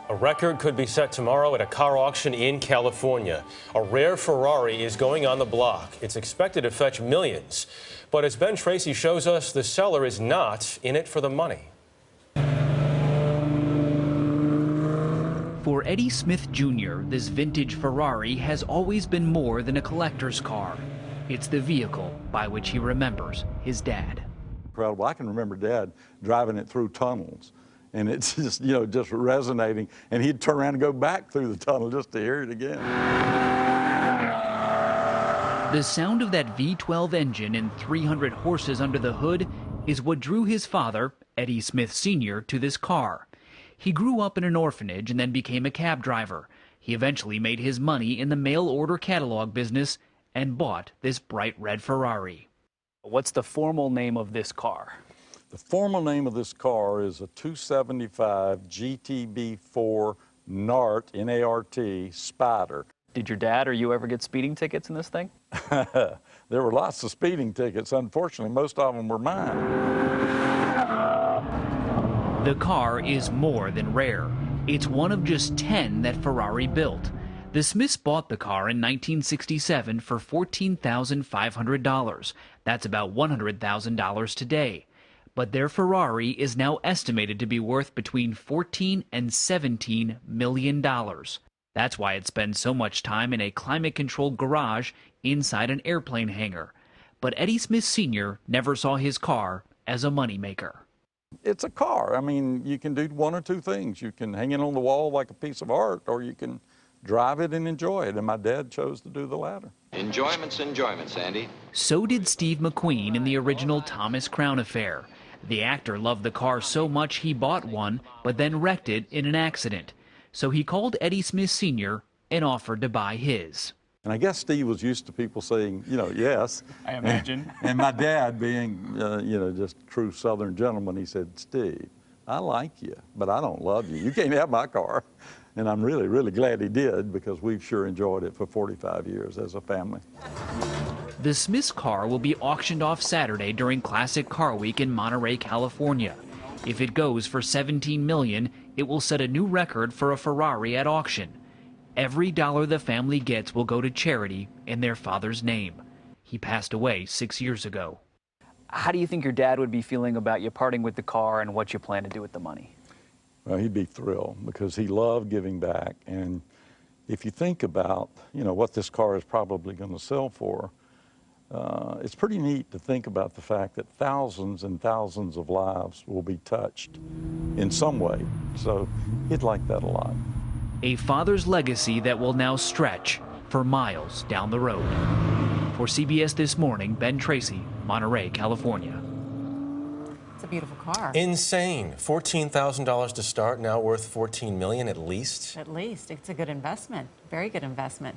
A record could be set tomorrow at a car auction in California. A rare Ferrari is going on the block. It's expected to fetch millions. But as Ben Tracy shows us, the seller is not in it for the money. For Eddie Smith Jr., this vintage Ferrari has always been more than a collector's car. It's the vehicle by which he remembers his dad. Incredible. I can remember Dad driving it through tunnels, and it's just, just resonating. And he'd turn around and go back through the tunnel just to hear it again. The sound of that V12 engine and 300 horses under the hood is what drew his father, Eddie Smith Sr., to this car. He grew up in an orphanage and then became a cab driver. He eventually made his money in the mail-order catalog business and bought this bright red Ferrari. What's the formal name of this car? The formal name of this car is a 275 GTB4 NART, N-A-R-T, Spider. Did your dad or you ever get speeding tickets in this thing? There were lots of speeding tickets. Unfortunately, most of them were mine. The car is more than rare. It's one of just 10 that Ferrari built. The Smiths bought the car in 1967 for $14,500. That's about $100,000 today. But their Ferrari is now estimated to be worth between $14 and $17 million. That's why it spends so much time in a climate-controlled garage inside an airplane hangar. But Eddie Smith Sr. never saw his car as a moneymaker. It's a car. I mean, you can do one or two things. You can hang it on the wall like a piece of art, or you can drive it and enjoy it. And my dad chose to do the latter. Enjoyment's enjoyment, Sandy. So did Steve McQueen in the original Thomas Crown Affair. The actor loved the car so much he bought one, but then wrecked it in an accident. So he called Eddie Smith Sr. and offered to buy his. And I guess Steve was used to people saying, yes. I imagine. And my dad being, just true Southern gentleman, he said, Steve, I like you, but I don't love you. You can't have my car. And I'm really, really glad he did, because we've sure enjoyed it for 45 years as a family. The Smiths car will be auctioned off Saturday during Classic Car Week in Monterey, California. If it goes for $17 million, it will set a new record for a Ferrari at auction. Every dollar the family gets will go to charity in their father's name. He passed away 6 years ago. How do you think your dad would be feeling about you parting with the car and what you plan to do with the money? Well, he'd be thrilled, because he loved giving back. And if you think about, what this car is probably going to sell for, it's pretty neat to think about the fact that thousands and thousands of lives will be touched in some way. So he'd like that a lot. A father's legacy that will now stretch for miles down the road. For CBS This Morning, Ben Tracy, Monterey, California. It's a beautiful car. Insane. $14,000 to start, now worth $14 million at least. At least. It's a good investment. Very good investment.